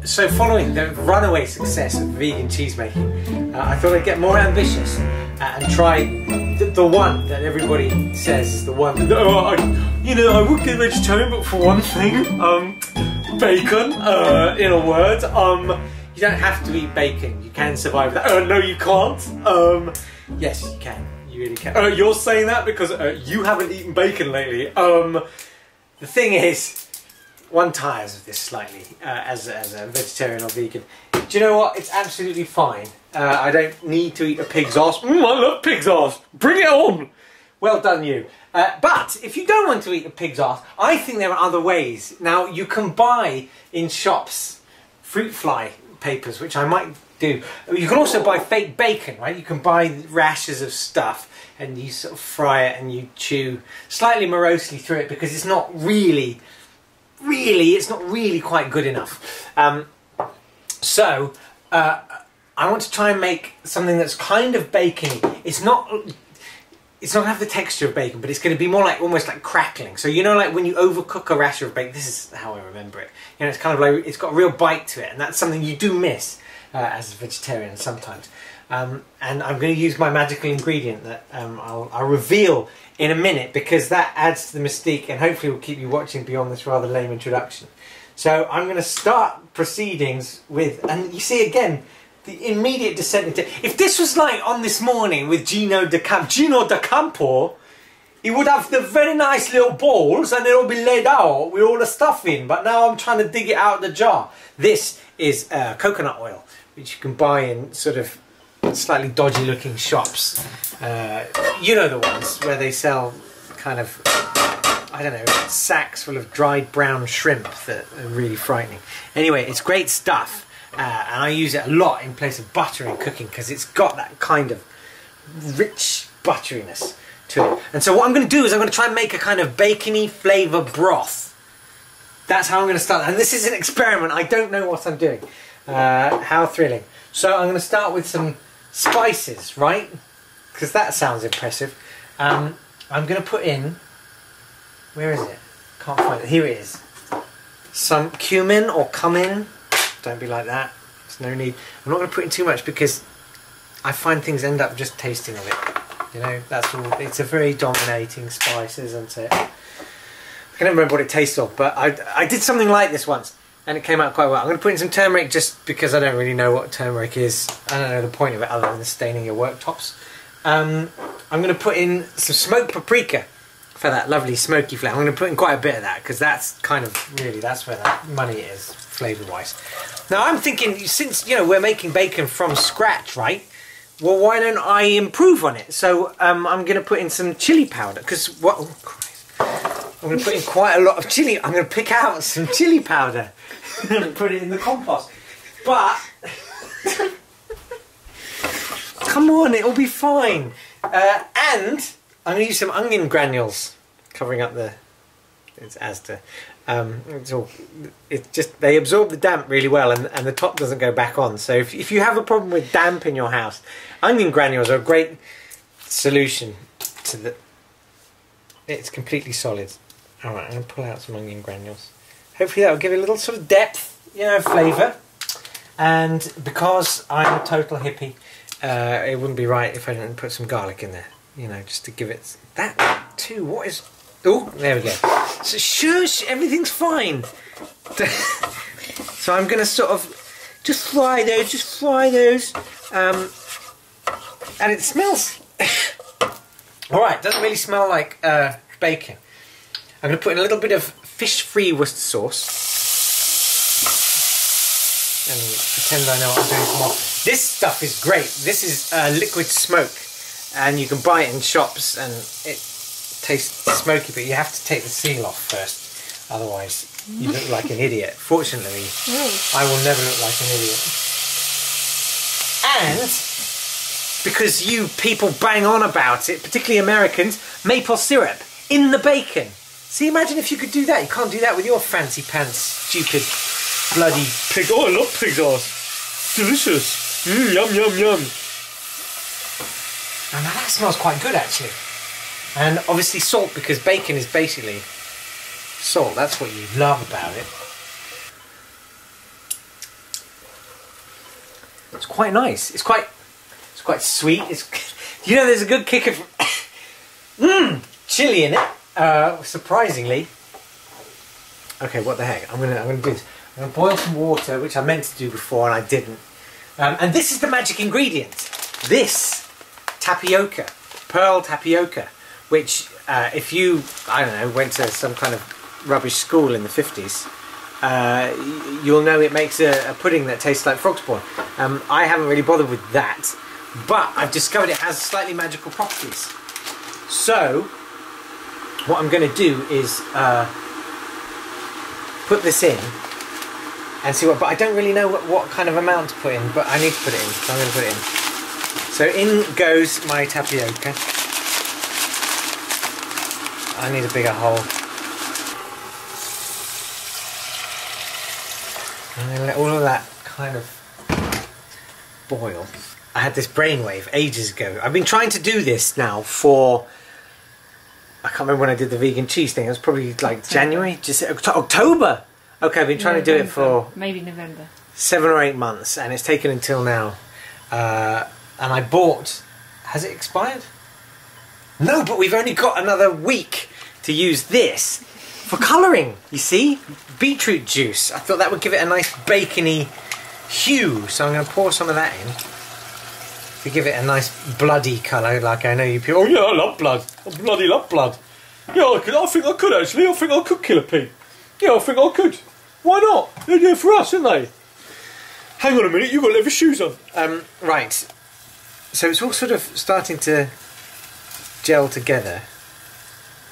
So following the runaway success of vegan cheese making, I thought I'd get more ambitious and try the one that everybody says is the one. I would get vegetarian, but for one thing, bacon, in a word. You don't have to eat bacon, you can survive that. No, you can't. Yes, you can. You really can. You're saying that because you haven't eaten bacon lately. The thing is, one tires of this slightly as a vegetarian or vegan. Do you know what? It's absolutely fine. I don't need to eat a pig's arse. I love pig's arse. Bring it on. Well done, you. But if you don't want to eat a pig's arse, I think there are other ways. Now, you can buy in shops fruit fly papers, which I might do. You can also buy fake bacon, right? You can buy rashers of stuff and you sort of fry it and you chew slightly morosely through it because it's not really quite good enough. So I want to try and make something that's kind of bacony. It's not going to have the texture of bacon, but it's going to be more like almost like crackling. So you know, like when you overcook a rasher of bacon, this is how I remember it. You know, it's kind of like it's got a real bite to it, and that's something you do miss as a vegetarian sometimes. And I'm going to use my magical ingredient that I'll reveal in a minute, because that adds to the mystique and hopefully will keep you watching beyond this rather lame introduction. So I'm going to start proceedings with, and you see again, the immediate descent into... If this was like on This Morning with Gino da Campo, he would have the very nice little balls and it'll be laid out with all the stuff in, but now I'm trying to dig it out of the jar. This is coconut oil, which you can buy in sort of slightly dodgy looking shops. You know the ones where they sell kind of, I don't know, sacks full of dried brown shrimp that are really frightening. Anyway, it's great stuff, and I use it a lot in place of butter in cooking because it's got that kind of rich butteriness to it. And so what I'm going to do is I'm going to try and make a kind of bacony flavour broth. That's how I'm going to start. And this is an experiment. I don't know what I'm doing. How thrilling. So I'm going to start with some spices, right? Because that sounds impressive. I'm going to put in, where is it? Can't find it. Here it is. Some cumin or cumin. Don't be like that. There's no need. I'm not going to put in too much because I find things end up just tasting of it. You know, that's all. It's a very dominating spice, isn't it? I can't remember what it tastes of, but I did something like this once and it came out quite well. I'm going to put in some turmeric just because I don't really know what turmeric is. I don't know the point of it other than staining your worktops. I'm going to put in some smoked paprika for that lovely smoky flavour. I'm going to put in quite a bit of that because that's kind of really, that's where that money is flavour wise. Now I'm thinking, since you know we're making bacon from scratch, right? Well, why don't I improve on it? So I'm going to put in some chili powder because what? Oh, Christ. I'm going to put in quite a lot of chili. I'm going to pick out some chili powder and put it in the compost. But come on, it'll be fine. And I'm going to use some onion granules, covering up the. It's Asda. It's just they absorb the damp really well, and the top doesn't go back on. So if you have a problem with damp in your house, onion granules are a great solution to the. It's completely solid. All right, I'm going to pull out some onion granules. Hopefully that will give it a little sort of depth, you know, flavour. And because I'm a total hippie, it wouldn't be right if I didn't put some garlic in there, you know, just to give it that too. What is? Oh, there we go. So shush, everything's fine. So I'm going to sort of just fry those, and it smells. All right, doesn't really smell like bacon. I'm going to put in a little bit of fish-free Worcester sauce and pretend I know what I'm doing some more. This stuff is great. This is liquid smoke, and you can buy it in shops, and it tastes smoky, but you have to take the seal off first, otherwise you look like an idiot. Fortunately, I will never look like an idiot. And because you people bang on about it, particularly Americans, maple syrup in the bacon. See, imagine if you could do that. You can't do that with your fancy pants, stupid, bloody pig. Oh, I love pig's arse. Delicious. Yum, yum, yum. And now that smells quite good, actually. And obviously salt, because bacon is basically salt. That's what you love about it. It's quite nice. It's quite sweet. You know, there's a good kick of chili in it. Surprisingly. Okay, what the heck? I'm gonna do this. I'm gonna boil some water, which I meant to do before and I didn't. And this is the magic ingredient. This tapioca, pearl tapioca, which if you, I don't know, went to some kind of rubbish school in the 50s, you'll know it makes a pudding that tastes like frog spawn. I haven't really bothered with that, but I've discovered it has slightly magical properties. So what I'm going to do is put this in and see what, but I don't really know what kind of amount to put in, but I need to put it in, so I'm going to put it in. So in goes my tapioca. I need a bigger hole. I'm going to let all of that kind of boil. I had this brainwave ages ago. I've been trying to do this now for, I can't remember when I did the vegan cheese thing. It was probably like January, just October. Okay, I've been trying to do it for maybe November. 7 or 8 months, and it's taken until now. And I bought. Has it expired? No, but we've only got another week to use this for colouring. You see, beetroot juice. I thought that would give it a nice bacony hue, so I'm going to pour some of that in to give it a nice bloody colour, like I know you people. Oh yeah, I love blood. I bloody love blood. Yeah, I think I could actually. I think I could kill a pig. Yeah, I think I could. Why not? They're doing it for us, aren't they? Hang on a minute, you've got leather shoes on. Right. So it's all sort of starting to gel together.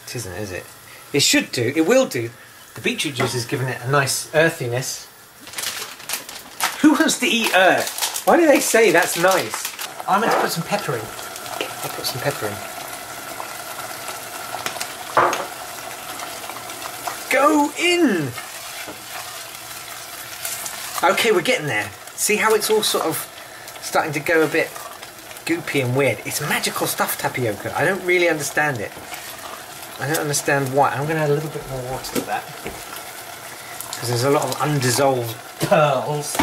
It isn't, is it? It should do. It will do. The beetroot juice has given it a nice earthiness. Who wants to eat earth? Why do they say that's nice? I'm going to put some pepper in. I'll put some pepper in. Go in! Okay, we're getting there. See how it's all sort of starting to go a bit goopy and weird. It's magical stuff, tapioca. I don't really understand it. I don't understand why. I'm going to add a little bit more water to that, because there's a lot of undissolved pearls.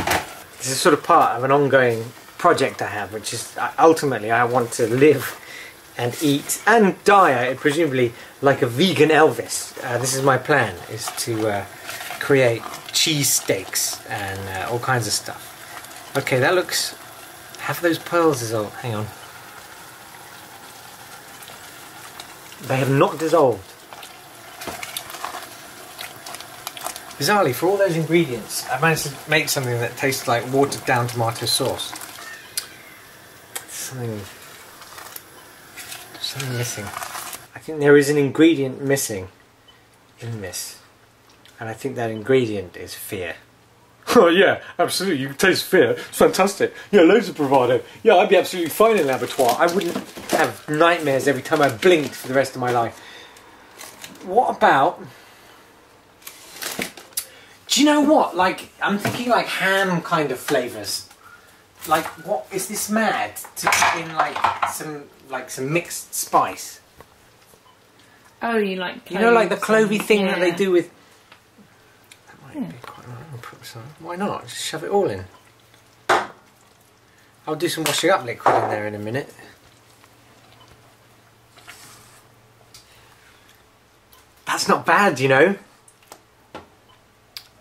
This is sort of part of an ongoing project I have, which is ultimately I want to live and eat and die, presumably like a vegan Elvis. This is my plan, is to create cheese steaks and all kinds of stuff. Okay, that looks... Have those pearls dissolved? Hang on. They have not dissolved. Bizarrely, for all those ingredients, I managed to make something that tastes like watered down tomato sauce. Something missing. I think there is an ingredient missing in this. And I think that ingredient is fear. Oh yeah, absolutely. You can taste fear. It's fantastic. Yeah, loads of bravado. Yeah, I'd be absolutely fine in an abattoir. I wouldn't have nightmares every time I blinked for the rest of my life. What about... Do you know what? Like, I'm thinking like ham kind of flavours. Like, what is this mad to put in like some mixed spice? Oh, you like cloves, you know, like the clovey thing yeah, that they do with... That might be quite right. I'll put some... Why not? Just shove it all in. I'll do some washing up liquid in there in a minute. That's not bad, you know.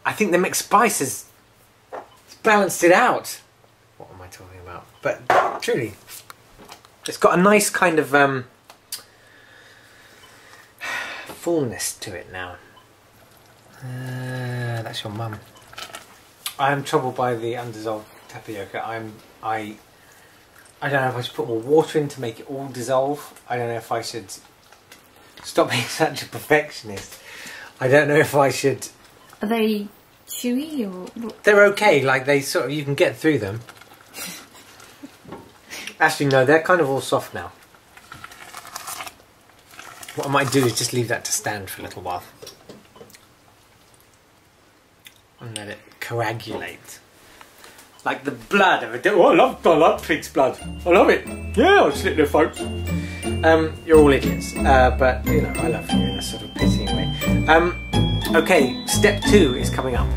I think the mixed spices balanced it out. What am I talking about? But truly, it's got a nice kind of fullness to it now. That's your mum. I am troubled by the undissolved tapioca. I don't know if I should put more water in to make it all dissolve. I don't know if I should stop being such a perfectionist. I don't know if I should... Are they chewy or...? They're okay, like they sort of, you can get through them. Actually no, they're kind of all soft now. What I might do is just leave that to stand for a little while. And let it coagulate. Like the blood of a... Oh, I love pig's blood. I love it. Yeah, I'll slip there, folks. You're all idiots. But, you know, I love you in a sort of pitying way. Okay, step 2 is coming up.